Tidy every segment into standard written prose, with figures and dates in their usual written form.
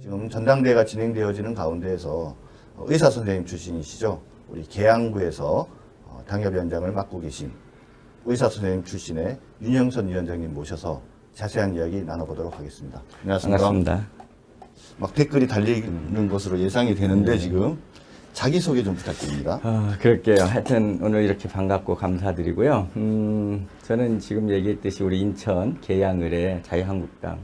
지금 전당대회가 진행되어지는 가운데에서 의사 선생님 출신이시죠. 우리 계양구에서 당협위원장을 맡고 계신 의사 선생님 출신의 윤영선 위원장님 모셔서 자세한 이야기 나눠보도록 하겠습니다. 안녕하십니까. 반갑습니다. 막 댓글이 달리는 것으로 예상이 되는데 지금 자기소개 좀 부탁드립니다. 그럴게요. 하여튼 오늘 이렇게 반갑고 감사드리고요. 저는 지금 얘기했듯이 우리 인천 계양을의 자유한국당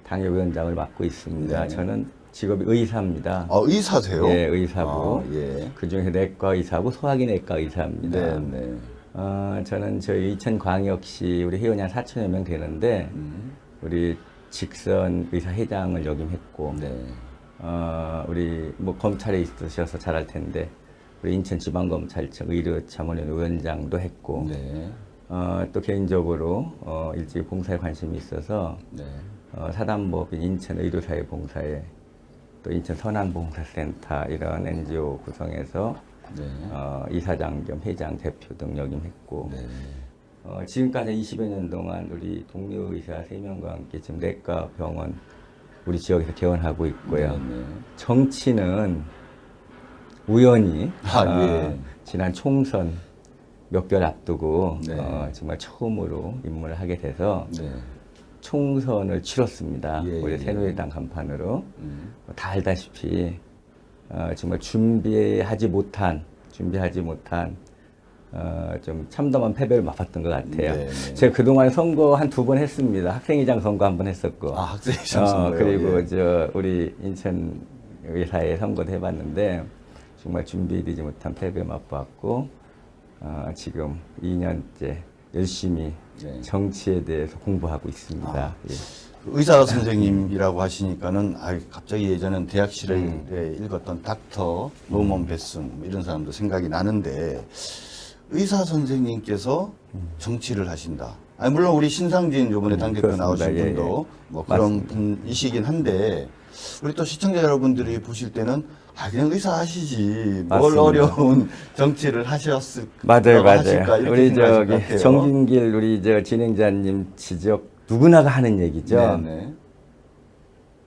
당협위원장을 맡고 있습니다. 네. 저는 직업이 의사입니다. 의사세요? 예, 의사고. 예. 그중에 내과 의사고 소화기 내과 의사입니다. 네. 저는 저희 인천광역시 우리 회원이 한 4천여 명 되는데 우리 직선 의사회장을 역임했고 네. 우리 뭐 검찰에 있으셔서 잘 알 텐데 우리 인천지방검찰청 의료자문위원회 위원장도 했고 네. 또 개인적으로 일찍 봉사에 관심이 있어서 네. 사단법인 인천의료사회 봉사에 또 인천 선한봉사센터 이런 NGO 구성해서 네. 이사장 겸 회장 대표 등 역임했고 네. 지금까지 20여 년 동안 우리 동료 의사 3명과 함께 지금 내과 병원 우리 지역에서 개원하고 있고요. 네. 정치는 우연히 예. 지난 총선 몇 개월 앞두고 네. 정말 처음으로 입문을 하게 돼서 네. 총선을 치렀습니다. 예, 우리 예. 새누리당 간판으로 다 알다시피 정말 준비하지 못한 좀 참담한 패배를 맛봤던 것 같아요. 네, 네. 제가 그동안 선거 한 2번 했습니다. 학생회장 선거 한 번 했었고. 학생회장 선거요? 그리고 예. 저 우리 인천 의사회 선거도 해봤는데 정말 준비되지 못한 패배 맛봤고 지금 2년째 열심히 네. 정치에 대해서 공부하고 있습니다. 예. 의사 선생님이라고 하시니까는 갑자기 예전엔 대학 시절에 읽었던 닥터 노먼 베슨 뭐 이런 사람도 생각이 나는데 의사 선생님께서 정치를 하신다. 물론 우리 신상진 요번에 당대표 그렇습니다. 나오신 예, 분도 뭐 그런 맞습니다. 분이시긴 한데 우리 또 시청자 여러분들이 보실 때는 그냥 의사 하시지 뭘 맞습니다. 어려운 정치를 하셨을까 맞아요. 하실까 이렇게 우리 생각하실 것 저기 같아요. 정진길 우리 저 진행자님 지적 누구나가 하는 얘기죠. 네네.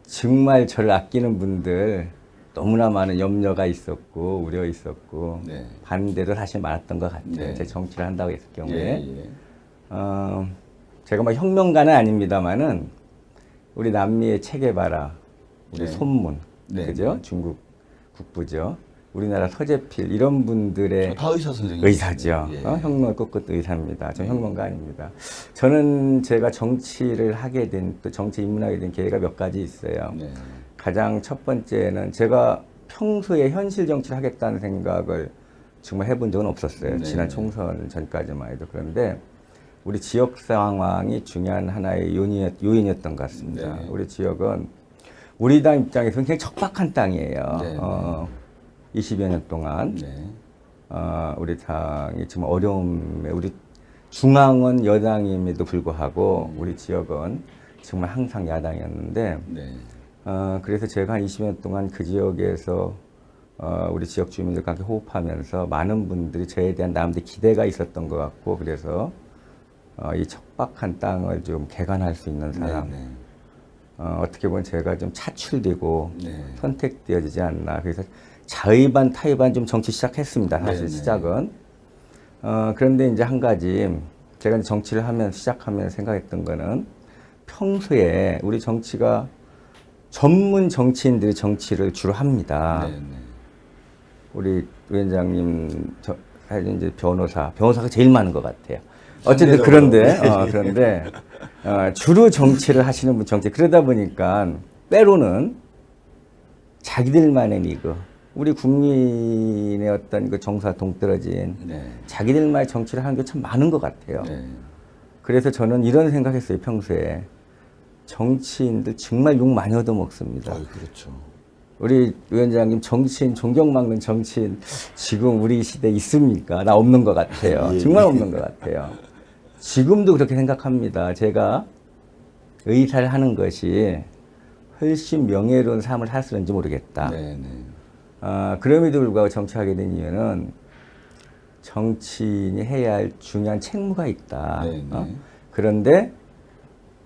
정말 저를 아끼는 분들 너무나 많은 염려가 있었고 우려 있었고 네. 반대도 사실 많았던 것 같아요. 네. 제 정치를 한다고 했을 경우에 예. 제가 뭐 혁명가는 아닙니다만은 우리 남미의 체게바라 우리 네. 손문 네. 그죠? 중국 국부죠. 우리나라 서재필 이런 분들의 다 의사 선생님. 의사죠. 예. 혁명을 꿈꿨던 의사입니다. 전 혁명가 아닙니다. 저는 제가 정치를 하게 된, 또 정치 입문하게 된 계기가 몇 가지 있어요. 네. 가장 첫 번째는 제가 평소에 현실 정치를 하겠다는 생각을 정말 해본 적은 없었어요. 네. 지난 총선 전까지만 해도. 그런데 우리 지역 상황이 중요한 하나의 요인이었던 것 같습니다. 네. 우리 지역은 우리 당 입장에서 굉장히 척박한 땅이에요. 네. 20여 년 동안. 네. 우리 당이 정말 어려움에 우리 중앙은 여당임에도 불구하고 우리 지역은 정말 항상 야당이었는데 네. 그래서 제가 한 20년 동안 그 지역에서 우리 지역 주민들과 함께 호흡하면서 많은 분들이 저에 대한 나름대로 기대가 있었던 것 같고 그래서 이 척박한 땅을 좀 개간할 수 있는 사람 네. 어떻게 보면 제가 좀 차출되고 네. 선택되어지지 않나 그래서 자의반 타의반 좀 정치 시작했습니다. 사실 네네. 시작은. 그런데 이제 한 가지 제가 이제 정치를 시작하면 생각했던 거는 평소에 우리 정치가 전문 정치인들이 정치를 주로 합니다. 네. 우리 위원장님 사실 이제 변호사가 제일 많은 것 같아요. 어쨌든 그런데 주로 정치를 하시는 분 그러다 보니까 때로는 자기들만의 리그 우리 국민의 어떤 그 정서와 동떨어진 네. 자기들만의 정치를 하는 게 참 많은 것 같아요. 네. 그래서 저는 이런 생각했어요. 평소에 정치인들 정말 욕 많이 얻어먹습니다. 그렇죠. 우리 위원장님 정치인 존경받는 정치인 지금 우리 시대에 있습니까? 나 없는 것 같아요. 예, 정말 예. 없는 것 같아요. 지금도 그렇게 생각합니다. 제가 의사를 하는 것이 훨씬 명예로운 삶을 살 수 있는지 모르겠다. 네. 그럼에도 불구하고 정치하게 된 이유는 정치인이 해야 할 중요한 책무가 있다. 네. 그런데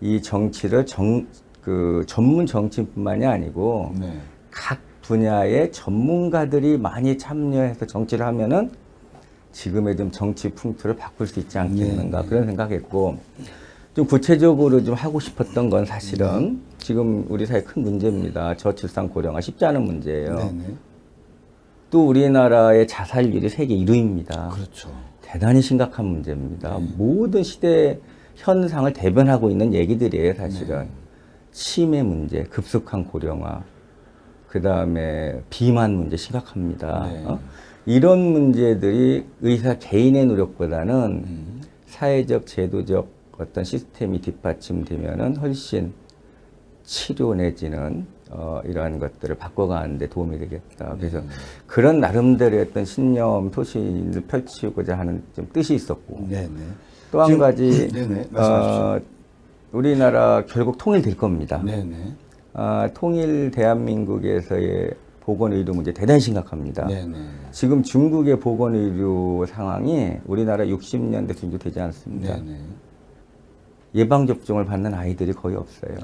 이 정치를 그 전문 정치인뿐만이 아니고 네. 각 분야의 전문가들이 많이 참여해서 정치를 하면은 지금의 좀 정치 풍토를 바꿀 수 있지 않겠는가 그런 생각했고 좀 구체적으로 좀 하고 싶었던 건 사실은 지금 우리 사회 큰 문제입니다. 저출산 고령화 쉽지 않은 문제예요. 네네. 또 우리나라의 자살률이 세계 1위입니다. 그렇죠. 대단히 심각한 문제입니다. 모든 시대 현상을 대변하고 있는 얘기들이에요, 사실은. 치매 문제, 급속한 고령화, 그 다음에 비만 문제 심각합니다. 네. 이런 문제들이 의사 개인의 노력보다는 사회적, 제도적 어떤 시스템이 뒷받침되면은 훨씬 치료 내지는 이러한 것들을 바꿔가는데 도움이 되겠다. 그래서 그런 나름대로의 어떤 신념, 소신을 펼치고자 하는 좀 뜻이 있었고 네네. 또 한 지금- 가지 네네. 말씀하십시오. 우리나라 결국 통일될 겁니다. 네네. 통일 대한민국에서의 보건의료 문제 대단히 심각합니다. 네네. 지금 중국의 보건의료 상황이 우리나라 60년대 수준도 되지 않습니다. 네네. 예방접종을 받는 아이들이 거의 없어요.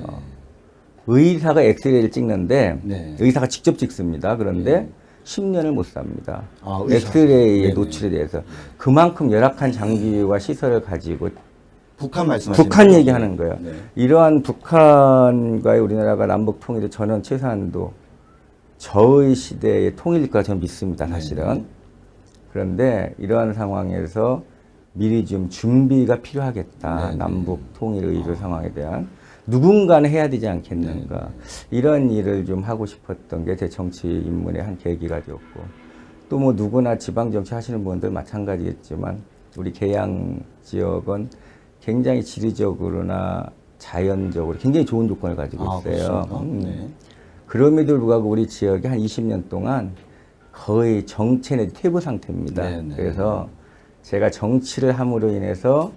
의사가 엑스레이를 찍는데 네. 의사가 직접 찍습니다. 그런데 10년을 못 삽니다. 아, 의사가. 엑스레이에 네네. 노출이 돼서 그만큼 열악한 장비와 시설을 가지고 북한 말씀하시는 북한 거죠? 얘기하는 거예요. 네. 이러한 북한과의 우리나라가 남북 통일이 저는 최소한도 저의 시대의 통일일 거라 저는 믿습니다. 사실은. 그런데 이러한 상황에서 미리 좀 준비가 필요하겠다. 네네. 남북 통일 의료 상황에 대한 누군가는 해야 되지 않겠는가. 이런 일을 좀 하고 싶었던 게 제 정치 입문의 한 계기가 되었고 또 뭐 누구나 지방 정치 하시는 분들 마찬가지겠지만 우리 계양 지역은 굉장히 지리적으로나 자연적으로 굉장히 좋은 조건을 가지고 있어요. 그렇습니까? 네. 그럼에도 불구하고 우리 지역이 한 20년 동안 거의 정체 내지 퇴보 상태입니다. 네네. 그래서 제가 정치를 함으로 인해서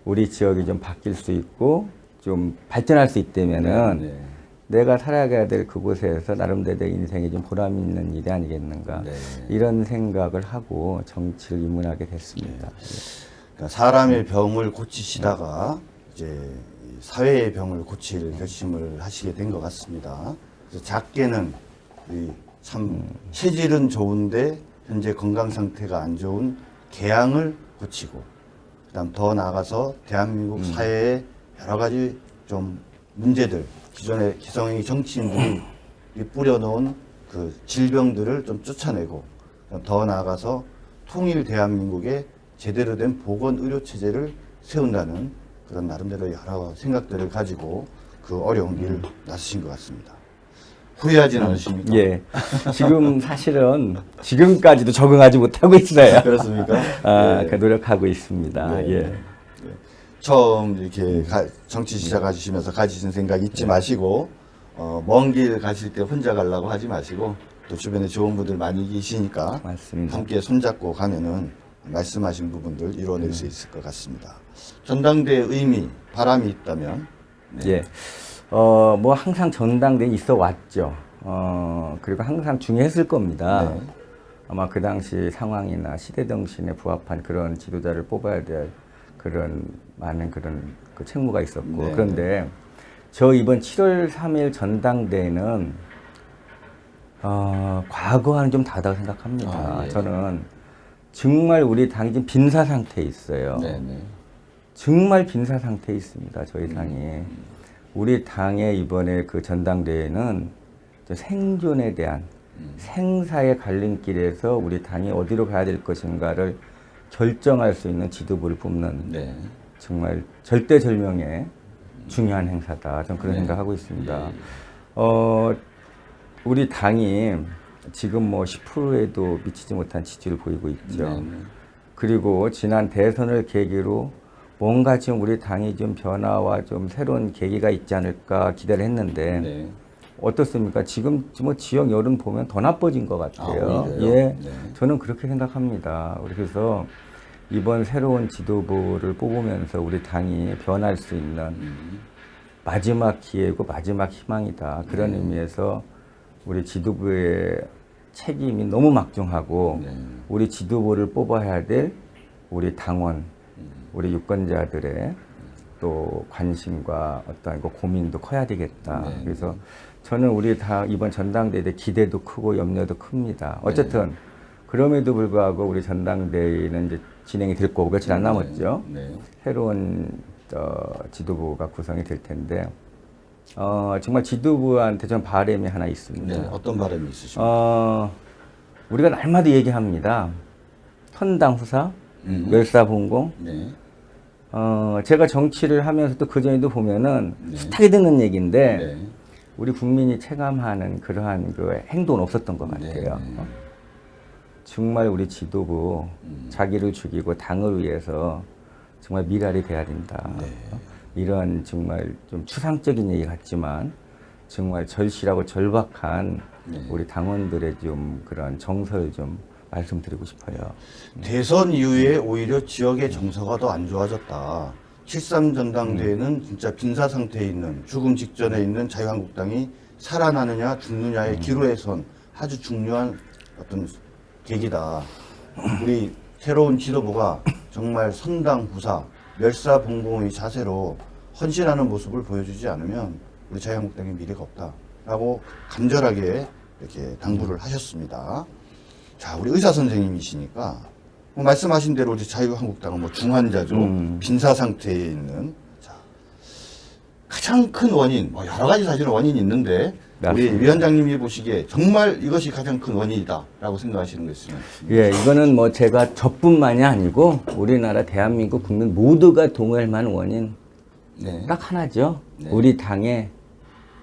우리 지역이 좀 바뀔 수 있고 좀 발전할 수 있다면은 네네. 내가 살아가야 될 그곳에서 나름대로 내 인생에 좀 보람 있는 일이 아니겠는가 네. 이런 생각을 하고 정치를 입문하게 됐습니다. 그러니까 사람의 병을 고치시다가 이제 사회의 병을 고칠 결심을 하시게 된 것 같습니다. 그래서 작게는 이 참 체질은 좋은데 현재 건강 상태가 안 좋은 개양을 고치고 그다음 더 나아가서 대한민국 사회의 여러 가지 좀 문제들 기존의 기성의 정치인들이 뿌려놓은 그 질병들을 좀 쫓아내고 더 나아가서 통일 대한민국의 제대로 된 보건 의료 체제를 세운다는 그런 나름대로 여러 생각들을 가지고 그 어려운 길을 나서신 것 같습니다. 후회하지는 않으십니까? 예. 지금 사실은 지금까지도 적응하지 못하고 있어요. 그렇습니까? 예. 그 노력하고 있습니다. 네. 예. 처음 이렇게 정치 시작하시면서 가지신 생각 잊지 마시고 먼 길 가실 때 혼자 가려고 하지 마시고 또 주변에 좋은 분들 많이 계시니까 맞습니다. 함께 손잡고 가면은 말씀하신 부분들 이루어낼 수 있을 것 같습니다. 전당대의 의미, 바람이 있다면 예. 뭐 항상 전당대에 있어 왔죠. 그리고 항상 중요했을 겁니다. 네. 아마 그 당시 상황이나 시대 정신에 부합한 그런 지도자를 뽑아야 될 그런 많은 그런 그 책무가 있었고 네. 그런데 저 이번 7월 3일 전당대회는 과거와는 좀 다르다고 생각합니다. 아, 예. 저는 정말 우리 당이 지금 빈사 상태에 있어요. 네네. 정말 빈사 상태에 있습니다. 저희 당이. 우리 당의 이번에 그 전당대회는 생존에 대한 생사의 갈림길에서 우리 당이 어디로 가야 될 것인가를 결정할 수 있는 지도부를 뽑는 네. 정말 절대절명의 중요한 행사다. 저는 그런 네. 생각하고 있습니다. 우리 당이 지금 뭐 10%에도 미치지 못한 지지를 보이고 있죠. 네. 그리고 지난 대선을 계기로 뭔가 지금 우리 당이 좀 변화와 좀 새로운 계기가 있지 않을까 기대를 했는데 네. 어떻습니까? 지금 뭐 지역 여론 보면 더 나빠진 것 같아요. 오히려요? 예, 네. 저는 그렇게 생각합니다. 그래서 이번 새로운 지도부를 뽑으면서 우리 당이 변할 수 있는 마지막 기회고 마지막 희망이다. 그런 의미에서 우리 지도부의 책임이 너무 막중하고 네. 우리 지도부를 뽑아야 될 우리 당원, 우리 유권자들의 또 또 관심과 어떤 그 고민도 커야 되겠다. 네. 그래서 저는 우리 다 이번 전당대회 때 기대도 크고 염려도 큽니다. 어쨌든 그럼에도 불구하고 우리 전당대회는 이제 진행이 될 거고 며칠 안 남았죠. 네. 새로운 지도부가 구성이 될 텐데 정말 지도부한테 전 바람이 하나 있습니다. 네. 어떤 바람이 있으십니까? 우리가 날마다 얘기합니다. 선당 후사, 멸사분공. 네. 제가 정치를 하면서도 그전에도 보면은 네. 숱하게 듣는 얘기인데 네. 우리 국민이 체감하는 그러한 그 행동은 없었던 것 네, 같아요. 네. 정말 우리 지도부 자기를 죽이고 당을 위해서 정말 미랄이 돼야 된다. 네. 이런 정말 좀 추상적인 얘기 같지만 정말 절실하고 절박한 네. 우리 당원들의 좀 그런 정서를 좀 말씀드리고 싶어요. 대선 이후에 오히려 지역의 정서가 더 안 좋아졌다. 7.3 전당대회는 진짜 빈사 상태에 있는 죽음 직전에 있는 자유한국당이 살아나느냐 죽느냐의 기로에 선 아주 중요한 어떤 계기다. 우리 새로운 지도부가 정말 선당후사, 멸사봉공의 자세로 헌신하는 모습을 보여주지 않으면 우리 자유한국당의 미래가 없다라고 간절하게 이렇게 당부를 하셨습니다. 자, 우리 의사 선생님이시니까 뭐 말씀하신 대로 우리 자유한국당은 뭐 중환자죠. 빈사 상태에 있는. 자, 가장 큰 원인, 뭐 여러 가지 사실은 원인이 있는데 맞습니다. 우리 위원장님이 보시기에 정말 이것이 가장 큰 원인이다라고 생각하시는 거 있으면. 예, 이거는 뭐 제가 저뿐만이 아니고 우리나라 대한민국 국민 모두가 동의할 만한 원인 네. 딱 하나죠. 네. 우리 당의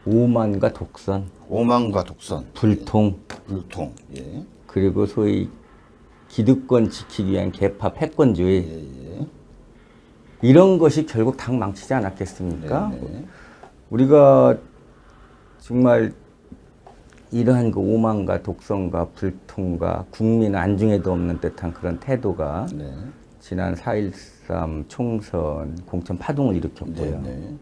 오만과 독선, 오만과 독선, 불통, 불통. 예. 그리고 소위 기득권 지키기 위한 개파 패권주의 예, 예. 이런 것이 결국 당 망치지 않았겠습니까? 네, 네. 우리가 정말 이러한 그 오만과 독선과 불통과 국민 안중에도 없는 듯한 그런 태도가 네. 지난 4.13 총선 공천 파동을 일으켰고요. 네, 네.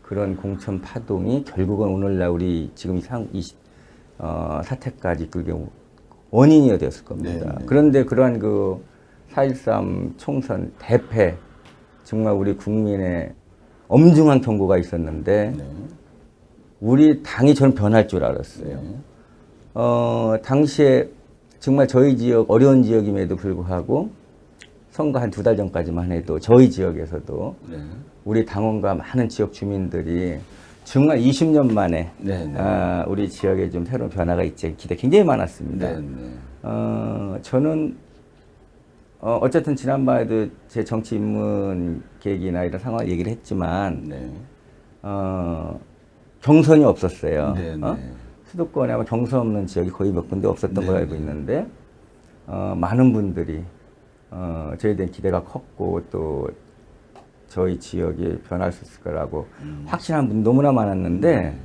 그런 공천 파동이 결국은 오늘날 우리 지금 사태까지 그게 원인이 되었을 겁니다. 네, 네. 그런데 그러한 그 4.13 총선 대패 정말 우리 국민의 엄중한 경고가 있었는데 네. 우리 당이 저는 변할 줄 알았어요. 네. 당시에 정말 저희 지역 어려운 지역임에도 불구하고 선거 한 2달 전까지만 해도 저희 지역에서도 네. 우리 당원과 많은 지역 주민들이 정말 20년 만에 네, 네. 우리 지역에 좀 새로운 변화가 있지 기대 굉장히 많았습니다. 네, 네. 저는 어쨌든 지난번에도 제 정치 입문 계획이나 이런 상황을 얘기를 했지만 네. 경선이 없었어요. 네, 네. 수도권에 아마 경선 없는 지역이 거의 몇 군데 없었던 네, 걸로 알고 네. 있는데 많은 분들이 저에 대한 기대가 컸고 또 저희 지역이 변할 수 있을 거라고 확신한 분 너무나 많았는데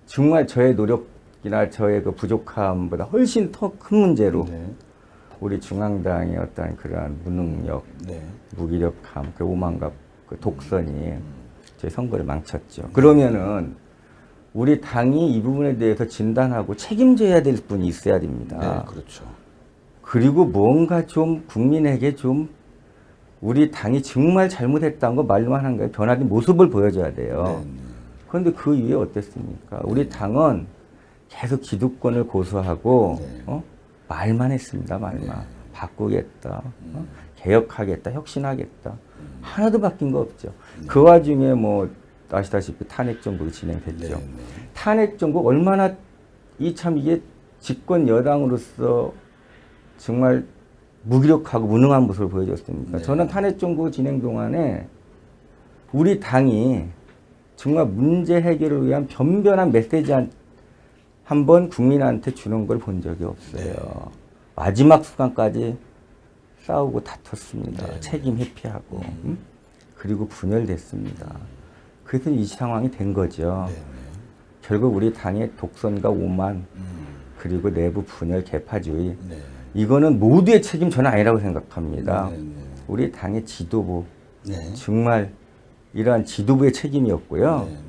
정말 저의 노력이나 저의 그 부족함보다 훨씬 더 큰 문제로 네. 우리 중앙당의 어떤 그러한 무능력, 네. 무기력함, 그 오만과 그 독선이 저희 선거를 망쳤죠. 그러면은 우리 당이 이 부분에 대해서 진단하고 책임져야 될 분이 있어야 됩니다. 네, 그렇죠. 그리고 뭔가 좀 국민에게 좀 우리 당이 정말 잘못했다는 거 말로만 하는 거예요. 변화된 모습을 보여줘야 돼요. 네, 네. 그런데 그 이후에 어땠습니까? 우리 당은 계속 기득권을 고수하고 네. 말만 했습니다. 말만. 바꾸겠다. 개혁하겠다. 혁신하겠다. 하나도 바뀐 거 없죠. 그 와중에 뭐 아시다시피 탄핵 정국이 진행됐죠. 네, 네. 탄핵 정국 얼마나 이게 집권 여당으로서 정말 무기력하고 무능한 모습을 보여줬습니까? 네. 저는 탄핵 정국 진행 동안에 우리 당이 정말 문제 해결을 위한 변변한 메시지 한 번 국민한테 주는 걸 본 적이 없어요. 네. 마지막 순간까지 싸우고 다퉜습니다. 네. 책임 회피하고 그리고 분열됐습니다. 그래서 이 상황이 된 거죠. 네, 네. 결국 우리 당의 독선과 오만 그리고 내부 분열 개파주의 네. 이거는 모두의 책임 저는 아니라고 생각합니다. 네, 네. 우리 당의 지도부 네. 정말 이러한 지도부의 책임이었고요. 네, 네.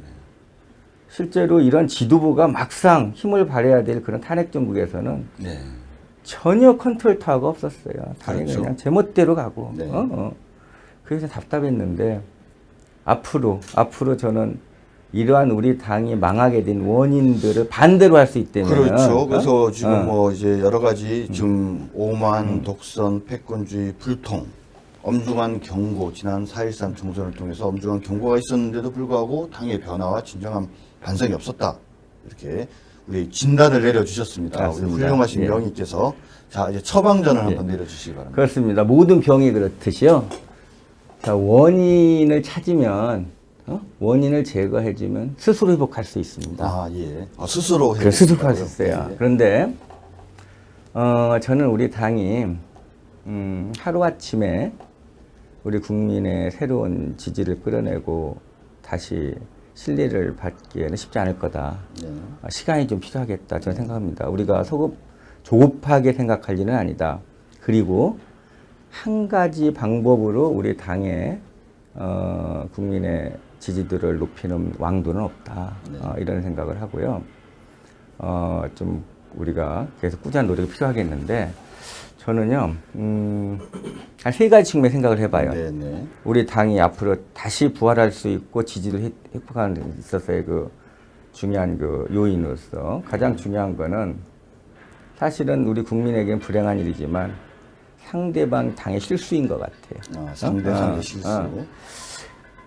실제로 이런 지도부가 막상 힘을 발휘해야 될 그런 탄핵 정국에서는 네. 전혀 컨트롤 타워가 없었어요. 당연히 그렇죠. 그냥 제멋대로 가고. 네. 그래서 답답했는데 앞으로 저는 이러한 우리 당이 망하게 된 원인들을 반대로 할 수 있다면 그렇죠. 그래서 지금 뭐 이제 여러 가지 지금 오만, 독선, 패권주의, 불통, 엄중한 경고, 지난 4.13 총선을 통해서 엄중한 경고가 있었는데도 불구하고 당의 변화와 진정한 반성이 없었다. 이렇게 우리 진단을 내려주셨습니다. 우리 맞습니다. 훌륭하신 예. 명의께서 자 이제 처방전을 한번 내려주시기 바랍니다. 그렇습니다. 모든 병이 그렇듯이요. 자, 원인을 찾으면 원인을 제거해주면 스스로 회복할 수 있습니다. 아 예. 스스로 그래, 스스로 할 수 있어요. 예. 그런데 저는 우리 당이 하루아침에 우리 국민의 새로운 지지를 끌어내고 다시 신뢰를 받기에는 쉽지 않을 거다. 네. 시간이 좀 필요하겠다. 저는 생각합니다. 우리가 조급하게 생각할 일은 아니다. 그리고 한 가지 방법으로 우리 당의 국민의 지지도를 높이는 왕도는 없다. 이런 생각을 하고요. 좀 우리가 계속 꾸준한 노력이 필요하겠는데 저는요, 한 세 가지 측면 생각을 해봐요. 네네. 우리 당이 앞으로 다시 부활할 수 있고 지지를 회복하는 데 있어서의 그 중요한 그 요인으로서 가장 중요한 거는 사실은 우리 국민에게는 불행한 일이지만 상대방 당의 실수인 것 같아요. 상대방의 실수.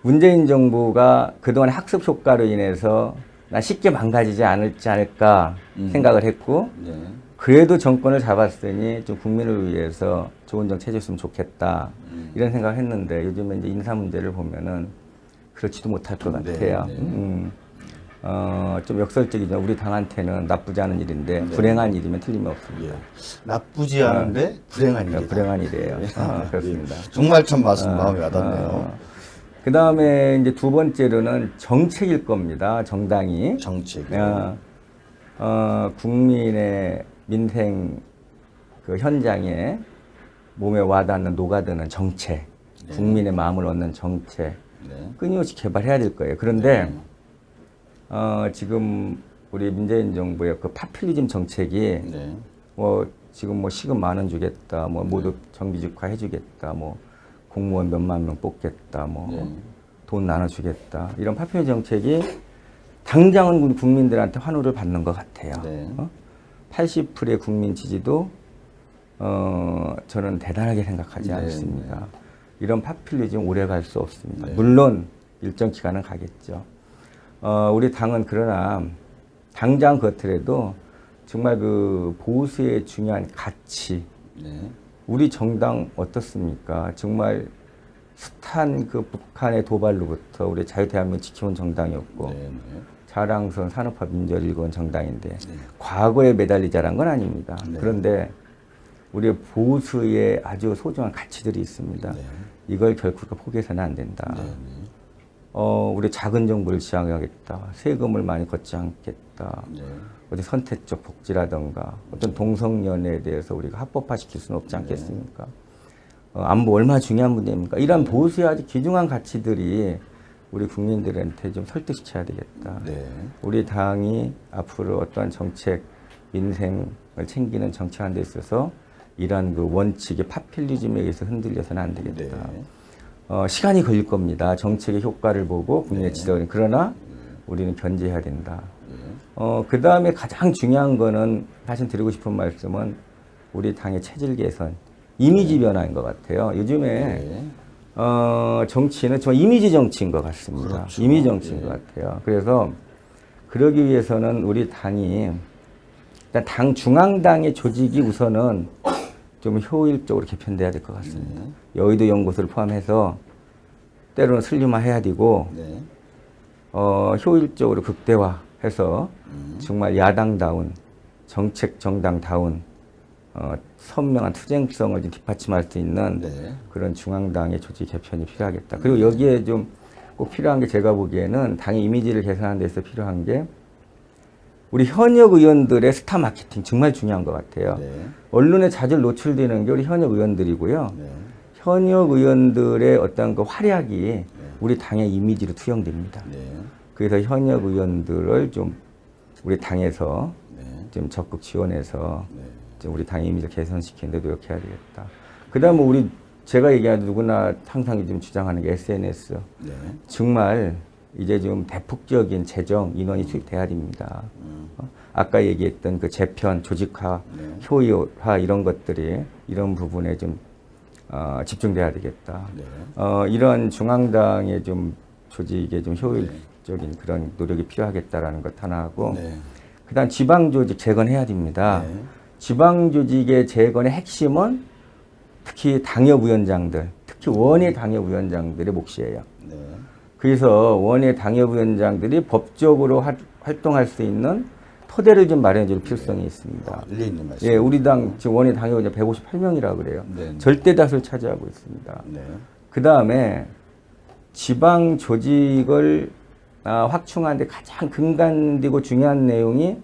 문재인 정부가 그동안의 학습 효과로 인해서 난 쉽게 망가지지 않을까 생각을 했고 네. 그래도 정권을 잡았으니 좀 국민을 위해서 좋은 정책 해줬으면 좋겠다 이런 생각을 했는데 요즘에 이제 인사 문제를 보면은 그렇지도 못할 것 같아요. 좀 역설적이죠. 우리 당한테는 나쁘지 않은 일인데 불행한 일이면 틀림없습니다. 예. 나쁘지 않은데 불행한 일이다. 불행한 일이에요. 그렇습니다. 정말 참 마음에 와닿네요. 그 다음에 이제 두 번째로는 정책일 겁니다. 정당이. 정책. 국민의 민생 그 현장에 몸에 와닿는 녹아드는 정책, 국민의 마음을 얻는 정책, 끊임없이 개발해야 될 거예요. 그런데 지금 우리 문재인 정부의 그 파퓰리즘 정책이 뭐 지금 뭐 시급 10,000원 주겠다, 뭐 모두 정규직화 해주겠다, 뭐 공무원 몇만 명 뽑겠다, 뭐 돈 나눠주겠다 이런 파퓰리즘 정책이 당장은 우리 국민들한테 환호를 받는 것 같아요. 80%의 국민 지지도 저는 대단하게 생각하지 않습니다. 이런 파퓰리즘 오래 갈 수 없습니다. 물론 일정 기간은 가겠죠. 우리 당은 그러나 당장 그렇더라도 정말 그 보수의 중요한 가치, 우리 정당 어떻습니까? 정말 숱한 그 북한의 도발로부터 우리 자유대한민국 지켜온 정당이었고 자랑스러운 산업화 민주화를 일궈온 정당인데 과거에 매달리자란 건 아닙니다. 그런데 우리의 보수의 아주 소중한 가치들이 있습니다. 이걸 결코 포기해서는 안 된다. 우리 작은 정부를 지향하겠다. 세금을 많이 걷지 않겠다. 어디 선택적 복지라든가 어떤 동성연애에 대해서 우리가 합법화시킬 수는 없지 않겠습니까? 안보 얼마나 중요한 문제입니까? 이런 보수의 아주 귀중한 가치들이 우리 국민들한테 좀 설득시켜야 되겠다. 우리 당이 앞으로 어떠한 정책, 민생을 챙기는 정책하는 데 있어서 이러한 그 원칙의 파퓰리즘에 의해서 흔들려서는 안 되겠다. 시간이 걸릴 겁니다. 정책의 효과를 보고 국민의 지도를. 그러나 우리는 견제해야 된다. 그 다음에 가장 중요한 거는 사실 드리고 싶은 말씀은 우리 당의 체질 개선, 이미지 변화인 것 같아요. 요즘에 정치는 정말 이미지 정치인 것 같습니다. 이미지 정치인 것 같아요. 그래서 그러기 위해서는 우리 당이 일단 당 중앙당의 조직이 우선은 좀 효율적으로 개편돼야 될 것 같습니다. 여의도 연구소를 포함해서 때로는 슬림화해야 되고 효율적으로 극대화해서 정말 야당다운 정책 정당다운 선명한 투쟁성을 좀 뒷받침할 수 있는 그런 중앙당의 조직 개편이 필요하겠다. 그리고 여기에 좀 꼭 필요한 게 제가 보기에는 당의 이미지를 개선하는 데서 필요한 게 우리 현역 의원들의 스타 마케팅 정말 중요한 것 같아요. 언론에 자주 노출되는 게 우리 현역 의원들이고요. 현역 의원들의 어떤 그 활약이 우리 당의 이미지로 투영됩니다. 그래서 현역 의원들을 좀 우리 당에서 좀 적극 지원해서 좀 우리 당의 이미지를 개선시키는 데 노력해야 되겠다. 그 다음에 우리 제가 얘기하는 누구나 항상 좀 주장하는 게 SNS. 네. 정말 이제 좀 대폭적인 재정 인원이 투입돼야 됩니다. 아까 얘기했던 그 재편, 조직화, 네. 효율화 이런 것들이 이런 부분에 좀 집중돼야 되겠다. 네. 이런 중앙당의 좀 조직에 좀 효율적인 그런 노력이 필요하겠다라는 것 하나 하고, 네. 그다음 지방 조직 재건해야 됩니다. 네. 지방 조직의 재건의 핵심은 특히 당협위원장들, 특히 원외 당협위원장들의 몫이에요. 네. 그래서 원외 당협위원장들이 법적으로 활동할 수 있는 토대를 좀 마련해 줄 필요성이 있습니다. 일리 있는 말씀. 예, 우리 당 지금 원외 당협위원장 158명이라고 그래요. 네. 절대 다수를 차지하고 있습니다. 네. 그 다음에 지방 조직을 확충하는데 가장 근간되고 중요한 내용이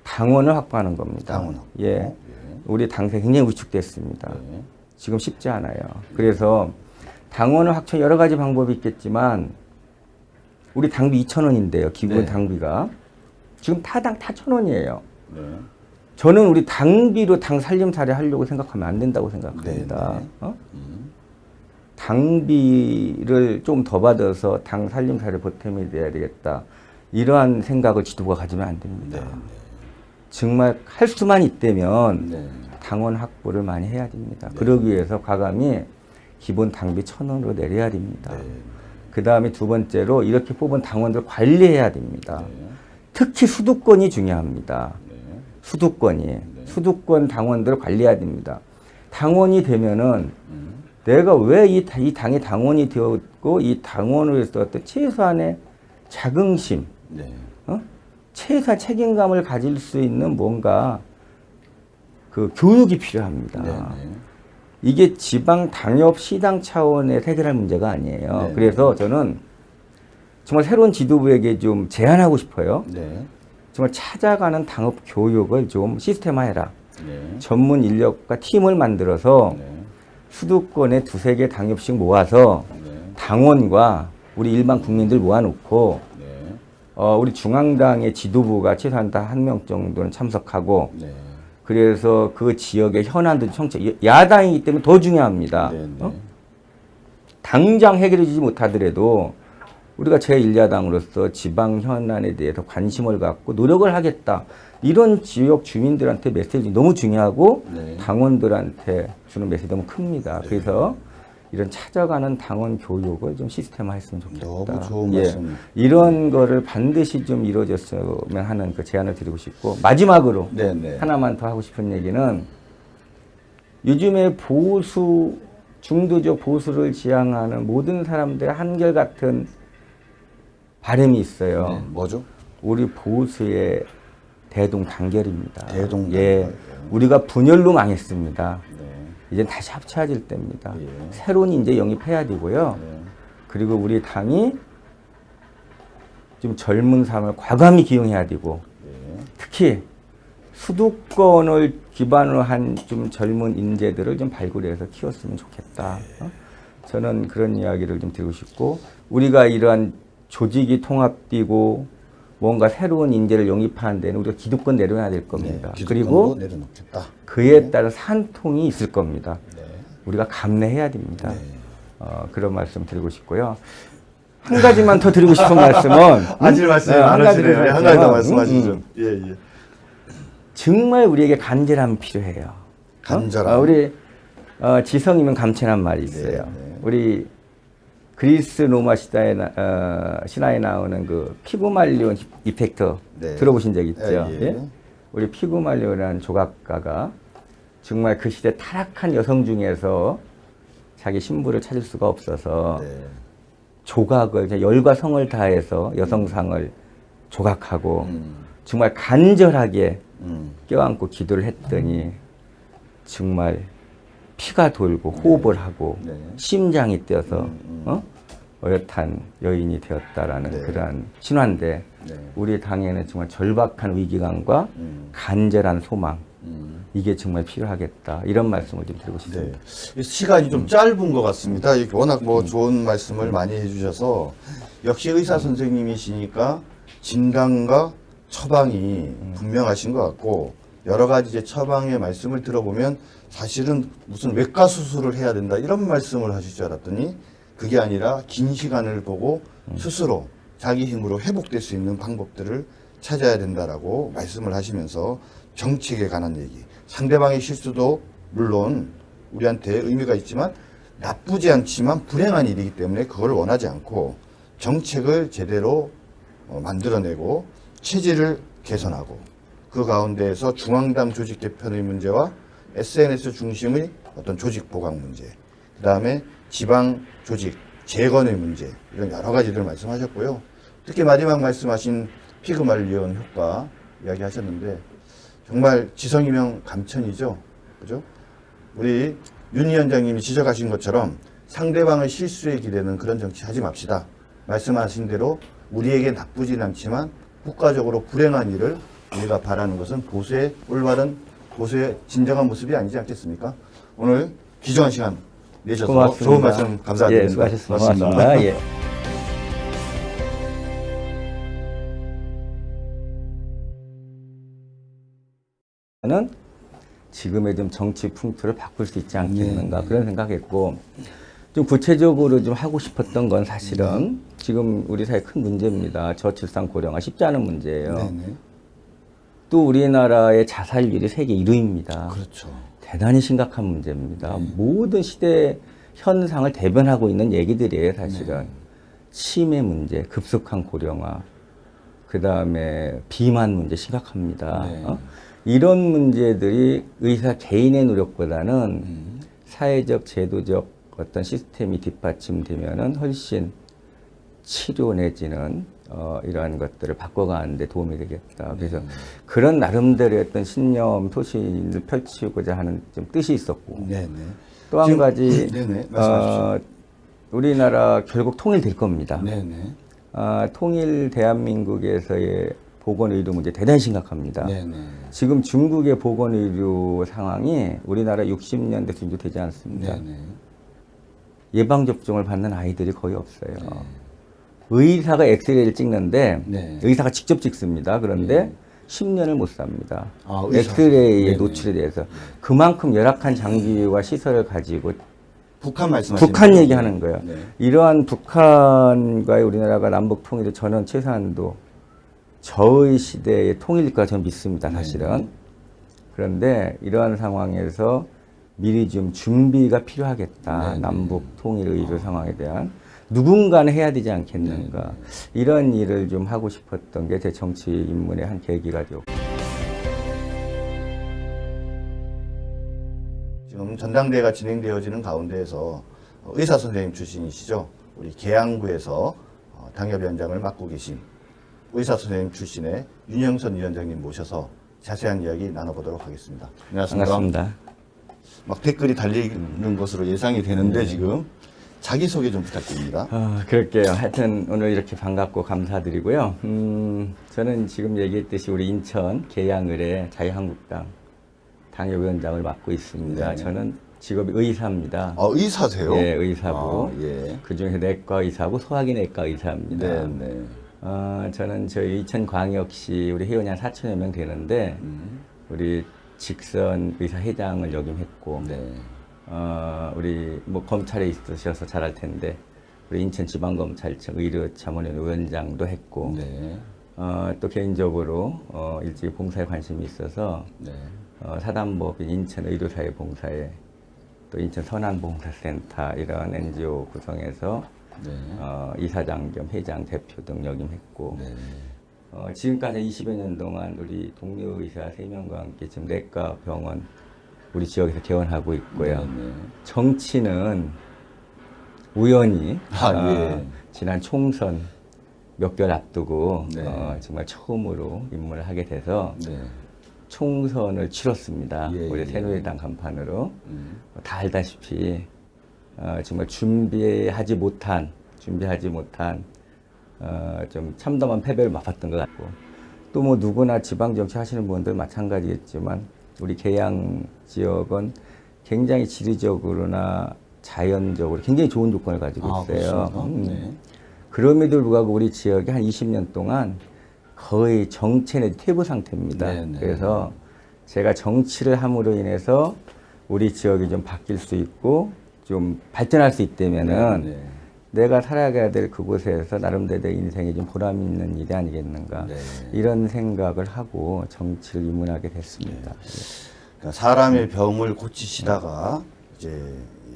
당원을 확보하는 겁니다. 당원 확보. 예, 예. 우리 당세 굉장히 위축됐습니다. 네. 지금 쉽지 않아요. 그래서 당원을 확충 여러 가지 방법이 있겠지만 우리 당비 2,000원인데요. 기본 네. 당비가 지금 타당 1,000원이에요. 네. 저는 우리 당비로 당 살림살이 하려고 생각하면 안 된다고 생각합니다. 네, 네. 어? 당비를 좀 더 받아서 당 살림살이 보탬이 돼야 되겠다. 이러한 생각을 지도부가 가지면 안 됩니다. 네. 정말 할 수만 있다면 네. 당원 확보를 많이 해야 됩니다. 네. 그러기 위해서 과감히 기본 당비 1,000원으로 내려야 됩니다. 네. 그 다음에 두 번째로 이렇게 뽑은 당원들 관리해야 됩니다. 네. 특히 수도권이 중요합니다. 네. 수도권이. 수도권 당원들을 관리해야 됩니다. 당원이 되면은 내가 왜 이 당의 당원이 되었고 이 당원으로서 어떤 최소한의 자긍심, 네. 최소한 책임감을 가질 수 있는 뭔가 그 교육이 필요합니다. 네. 네. 이게 지방 당협 시당 차원에서 해결할 문제가 아니에요. 네. 그래서 저는 정말 새로운 지도부에게 좀 제안하고 싶어요. 네. 정말 찾아가는 당협 교육을 좀 시스템화해라. 네. 전문 인력과 팀을 만들어서 네. 수도권에 두세 개 당협씩 모아서 네. 당원과 우리 일반 국민들 모아놓고 네. 우리 중앙당의 지도부가 최소한 다 한 명 정도는 참석하고 네. 그래서 그 지역의 현안도 청취, 야당이기 때문에 더 중요합니다. 네. 네. 당장 해결해주지 못하더라도 우리가 제1야당으로서 지방 현안에 대해서 관심을 갖고 노력을 하겠다. 이런 지역 주민들한테 메시지 너무 중요하고 네. 당원들한테 주는 메시지 너무 큽니다. 그래서 이런 찾아가는 당원 교육을 좀 시스템화했으면 좋겠다. 너무 좋은 말씀. 이런 거를 반드시 좀 이루어졌으면 하는 그 제안을 드리고 싶고 마지막으로 네. 네. 하나만 더 하고 싶은 얘기는 요즘에 보수 중도적 보수를 지향하는 모든 사람들의 한결같은 바람이 있어요. 네. 뭐죠? 우리 보수의 대동단결입니다. 대동단결. 예, 우리가 분열로 망했습니다. 네. 이제 다시 합쳐질 때입니다. 예. 새로운 인재 영입해야 되고요. 네. 그리고 우리 당이 좀 젊은 사람을 과감히 기용해야 되고 네. 특히 수도권을 기반으로 한 좀 젊은 인재들을 좀 발굴해서 키웠으면 좋겠다. 저는 그런 이야기를 좀 드리고 싶고 우리가 이러한 조직이 통합되고 뭔가 새로운 인재를 영입하는 데는 우리가 기득권 내려놔야 될 겁니다. 네. 그리고 기득권도 내려놓겠다. 그에 따른 산통이 있을 겁니다. 네. 우리가 감내해야 됩니다. 네. 그런 말씀 드리고 싶고요. 한 가지만 더 드리고 싶은 말씀은 하실 말씀이 한 가지 많으시네요. 한 가지 더 말씀하시죠. 예, 예. 정말 우리에게 간절함이 필요해요. 간절함. 우리 지성이면 감천한 말이 있어요. 네, 네. 우리 그리스 로마 신화에 나오는 그 피그말리온 이펙트 네. 들어보신 적 있죠? 예, 예. 우리 피그말리온이라는 조각가가 정말 그 시대 타락한 여성 중에서 자기 신부를 찾을 수가 없어서 네. 조각을 열과 성을 다해서 여성상을 조각하고 정말 간절하게 껴안고 기도를 했더니 정말 피가 돌고 호흡을 하고 네. 심장이 뛰어서 어엿한 여인이 되었다라는 네. 그러한 신화인데 네. 우리 당에는 정말 절박한 위기감과 간절한 소망 이게 정말 필요하겠다 이런 말씀을 좀 드리고 싶습니다. 네. 시간이 좀 짧은 것 같습니다. 이렇게 워낙 뭐 좋은 말씀을 많이 해주셔서 역시 의사 선생님이시니까 진단과 처방이 분명하신 것 같고 여러 가지 이제 처방의 말씀을 들어보면 사실은 무슨 외과 수술을 해야 된다 이런 말씀을 하실 줄 알았더니 그게 아니라 긴 시간을 보고 스스로 자기 힘으로 회복될 수 있는 방법들을 찾아야 된다라고 말씀을 하시면서 정책에 관한 얘기, 상대방의 실수도 물론 우리한테 의미가 있지만 나쁘지 않지만 불행한 일이기 때문에 그걸 원하지 않고 정책을 제대로 만들어내고 체질을 개선하고 그 가운데에서 중앙당 조직 개편의 문제와 SNS 중심의 어떤 조직 보강 문제, 그 다음에 지방 조직 재건의 문제 이런 여러 가지들 말씀하셨고요. 특히 마지막 말씀하신 피그말리온 효과 이야기하셨는데 정말 지성이명 감천이죠, 그죠? 우리 윤 위원장님이 지적하신 것처럼 상대방의 실수에 기대는 그런 정치 하지 맙시다. 말씀하신 대로 우리에게 나쁘진 않지만 국가적으로 불행한 일을 우리가 바라는 것은 보수의 올바른 보수의 진정한 모습이 아니지 않겠습니까? 오늘 귀중한 시간 내셔서 고맙습니다. 좋은 말씀 감사드립니다. 예, 수고하셨습니다. 고맙습니다. 예. 는 지금의 좀 정치 풍토를 바꿀 수 있지 않겠는가 그런 생각했고 좀 구체적으로 좀 하고 싶었던 건 사실은 지금 우리 사회 큰 문제입니다. 저출산 고령화 쉽지 않은 문제예요. 네네. 또 우리나라의 자살률이 세계 1위입니다. 그렇죠. 대단히 심각한 문제입니다. 모든 시대 현상을 대변하고 있는 얘기들이에요, 사실은. 치매 문제, 급속한 고령화, 그 다음에 비만 문제 심각합니다. 네. 이런 문제들이 의사 개인의 노력보다는 사회적, 제도적 어떤 시스템이 뒷받침되면은 훨씬 치료 내지는 이러한 것들을 바꿔가는데 도움이 되겠다. 그래서 그런 나름대로의 어떤 신념, 소신을 펼치고자 하는 좀 뜻이 있었고 네네. 또 한 가지 네네. 말씀하십시오. 우리나라 결국 통일될 겁니다. 네네. 통일 대한민국에서의 보건의료 문제 대단히 심각합니다. 네네. 지금 중국의 보건의료 상황이 우리나라 60년대 정도 되지 않습니다. 네네. 예방접종을 받는 아이들이 거의 없어요. 의사가 엑스레이를 찍는데 네. 의사가 직접 찍습니다. 그런데 네. 10년을 못 삽니다. 아, 의사. 엑스레이에 네네. 노출에 대해서 그만큼 열악한 장비와 시설을 가지고 북한 말씀하시는 북한 거죠? 얘기하는 거예요. 네. 이러한 북한과의 우리나라가 남북 통일을 저는 최소한도 저의 시대의 통일과 저는 믿습니다, 사실은. 네. 그런데 이러한 상황에서 미리 좀 준비가 필요하겠다. 네. 남북 통일 의료 상황에 대한 누군가는 해야 되지 않겠는가. 네. 이런 일을 좀 하고 싶었던 게 제 정치 입문의 한 계기가 되었고. 지금 전당대회가 진행되어지는 가운데에서 의사 선생님 출신이시죠. 우리 계양구에서 당협위원장을 맡고 계신 의사 선생님 출신의 윤영선 위원장님 모셔서 자세한 이야기 나눠보도록 하겠습니다. 안녕하십니까. 반갑습니다. 막 댓글이 달리는 것으로 예상이 되는데 지금 자기소개 좀 부탁드립니다. 그럴게요. 하여튼 오늘 이렇게 반갑고 감사드리고요. 저는 지금 얘기했듯이 우리 인천 계양을의 자유한국당 당협위원장을 맡고 있습니다. 네. 저는 직업이 의사입니다. 의사세요? 예, 의사고. 예. 그중에서 내과 의사고 소화기 내과 의사입니다. 네, 네. 저는 저희 인천광역시 우리 회원이 한 4천여 명 되는데 우리 직선 의사 회장을 역임했고 네. 우리 뭐 검찰에 있으셔서 잘 알 텐데 우리 인천지방검찰청 의료자문위원회 위원장도 했고 네. 또 개인적으로 일찍 봉사에 관심이 있어서 네. 사단법인 인천의료사회 봉사에 또 인천 선한봉사센터 이런 NGO 구성해서 네. 이사장 겸 회장 대표 등 역임했고 네. 지금까지 20여 년 동안 우리 동료 의사 3명과 함께 지금 내과 병원 우리 지역에서 개원하고 있고요. 네. 정치는 우연히 예. 지난 총선 몇 개월 앞두고 네. 정말 처음으로 입문을 하게 돼서 네. 총선을 치렀습니다. 예, 우리 예. 새누리당 간판으로 다 알다시피 정말 준비하지 못한 좀 참담한 패배를 맛봤던 것 같고 또 뭐 누구나 지방 정치 하시는 분들 마찬가지겠지만 우리 계양 지역은 굉장히 지리적으로나 자연적으로 굉장히 좋은 조건을 가지고 있어요. 네. 그럼에도 불구하고 우리 지역이 한 20년 동안 거의 정체 내지 퇴보 상태입니다. 네, 네. 그래서 제가 정치를 함으로 인해서 우리 지역이 좀 바뀔 수 있고 좀 발전할 수 있다면은 네. 내가 살아가야 될 그곳에서 나름대로 내 인생에 좀 보람 있는 일이 아니겠는가. 네. 이런 생각을 하고 정치를 입문하게 됐습니다. 그러니까 사람의 병을 고치시다가 이제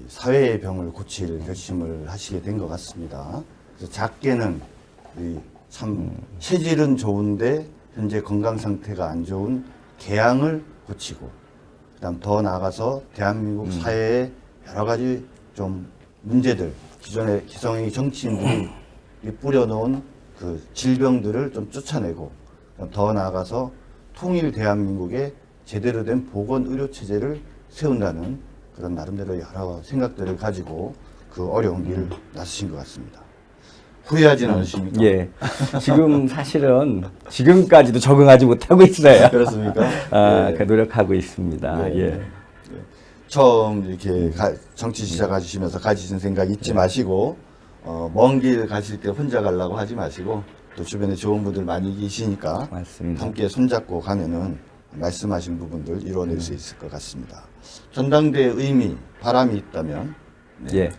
사회의 병을 고칠 결심을 하시게 된 것 같습니다. 그래서 작게는 참 체질은 좋은데 현재 건강 상태가 안 좋은 개항을 고치고, 그다음 더 나아가서 대한민국 사회의 여러 가지 좀 문제들, 기존의 기성의 정치인들이 뿌려놓은 그 질병들을 좀 쫓아내고, 더 나아가서 통일 대한민국의 제대로 된 보건 의료 체제를 세운다는 그런 나름대로 여러 생각들을 가지고 그 어려운 길을 나서신 것 같습니다. 후회하지는 않으십니까? 예. 지금 사실은 지금까지도 적응하지 못하고 있어요. 그렇습니까? 예. 그 노력하고 있습니다. 예. 예. 처음 이렇게 정치 시작하시면서 가지신 생각 잊지 마시고, 먼 길 가실 때 혼자 가려고 하지 마시고, 또 주변에 좋은 분들 많이 계시니까 맞습니다. 함께 손잡고 가면은 말씀하신 부분들 이루어낼 수 있을 것 같습니다. 전당대의 의미, 바람이 있다면? 네. 예.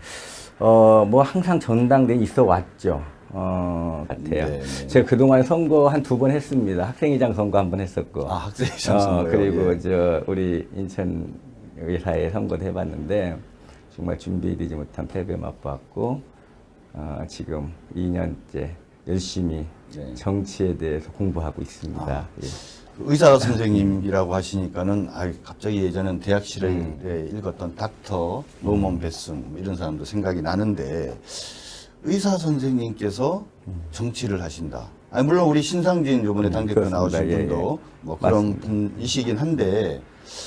뭐 항상 전당대에 있어 왔죠. 같아요. 네. 제가 그동안 선거 한 2번 했습니다. 학생회장 선거 한 번 했었고. 아, 학생회장 선거요? 그리고 예. 우리 인천 의사에 선거도 해봤는데 정말 준비되지 못한 패배 맛보았고, 지금 2년째 열심히 네. 정치에 대해서 공부하고 있습니다. 예. 의사 선생님이라고 하시니까는 갑자기 예전엔 대학실에 읽었던 닥터 노먼 베슨 뭐 이런 사람도 생각이 나는데, 의사 선생님께서 정치를 하신다. 물론 우리 신상진 요번에 당대표 그렇습니다. 나오신 예, 분도 예. 뭐 그런 맞습니다. 분이시긴 한데,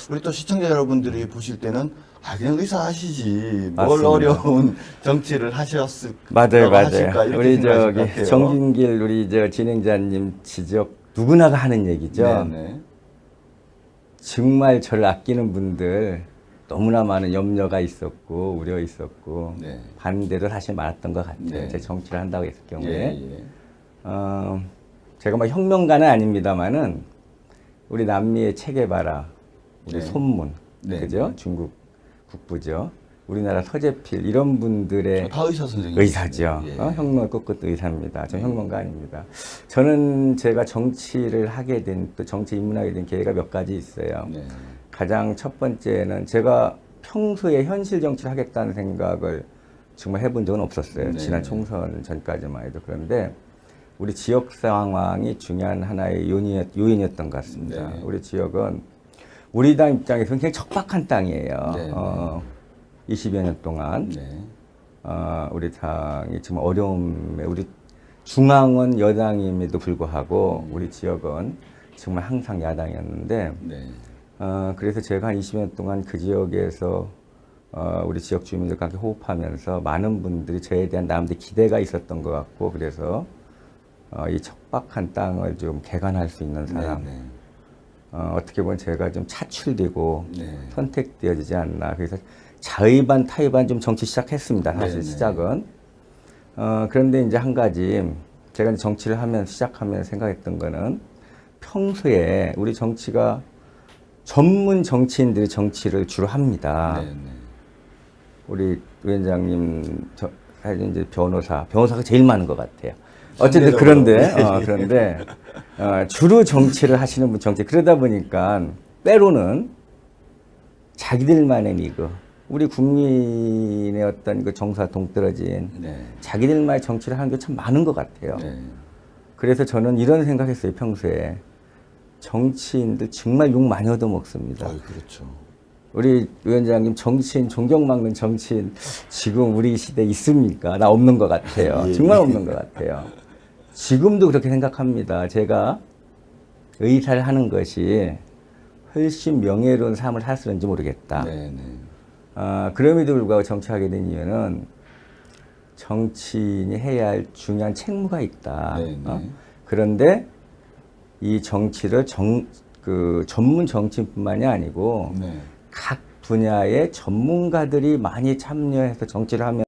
우리 또 시청자 여러분들이 보실 때는 그냥 의사 하시지 뭘 맞습니다. 어려운 정치를 하셨을까 맞아요. 하실까 이렇게 우리 생각하실 것 같아요. 정진길 우리 진행자님 지적 누구나가 하는 얘기죠. 네네. 정말 저를 아끼는 분들 너무나 많은 염려가 있었고 우려 있었고 네. 반대도 사실 많았던 것 같아요. 네. 제 정치를 한다고 했을 경우에 예. 제가 뭐 혁명가는 아닙니다만은 우리 남미의 체게바라, 우리 네. 손문, 네. 그죠? 중국 국부죠. 우리나라 서재필 이런 분들의 다 의사 선생님. 의사죠. 예. 혁명을 꿈꿨던 의사입니다. 저 혁명가 아닙니다. 저는 제가 정치를 하게 된, 또 정치 입문하게 된 계기가 몇 가지 있어요. 네. 가장 첫 번째는 제가 평소에 현실 정치를 하겠다는 생각을 정말 해본 적은 없었어요. 네. 지난 총선 전까지만 해도. 그런데 우리 지역 상황이 중요한 하나의 요인이었던 것 같습니다. 네. 우리 우리 지역은 우리 당 입장에서는 굉장히 척박한 땅이에요. 네. 20여 년 동안. 네. 우리 당이 정말 어려움에, 우리 중앙은 여당임에도 불구하고 우리 지역은 정말 항상 야당이었는데, 네. 그래서 제가 한 20년 동안 그 지역에서 우리 지역 주민들과 함께 호흡하면서 많은 분들이 저에 대한 나름대로 기대가 있었던 것 같고, 그래서 이 척박한 땅을 좀 개간할 수 있는 사람, 네. 어떻게 보면 제가 좀 차출되고 네. 선택되어지지 않나. 그래서 자의반 타의반 좀 정치 시작했습니다. 사실 네네. 시작은. 그런데 이제 한 가지 제가 이제 정치를 시작하면 생각했던 거는, 평소에 우리 정치가 전문 정치인들이 정치를 주로 합니다. 네. 우리 위원장님, 사실 이제 변호사가 제일 많은 것 같아요. 어쨌든 그런데 주로 정치를 하시는 분 그러다 보니까 때로는 자기들만의 리그, 우리 국민의 어떤 그 정서와 동떨어진 네. 자기들만의 정치를 하는 게 참 많은 것 같아요. 네. 그래서 저는 이런 생각했어요. 평소에 정치인들 정말 욕 많이 얻어먹습니다. 그렇죠. 우리 위원장님, 정치인, 존경받는 정치인 지금 우리 시대에 있습니까? 나 없는 것 같아요. 예. 정말 없는 것 같아요. 지금도 그렇게 생각합니다. 제가 의사를 하는 것이 훨씬 명예로운 삶을 살았는지 모르겠다. 네. 그럼에도 불구하고 정치하게 된 이유는 정치인이 해야 할 중요한 책무가 있다. 네. 그런데 이 정치를 전문 정치인뿐만이 아니고 네. 각 분야의 전문가들이 많이 참여해서 정치를 하면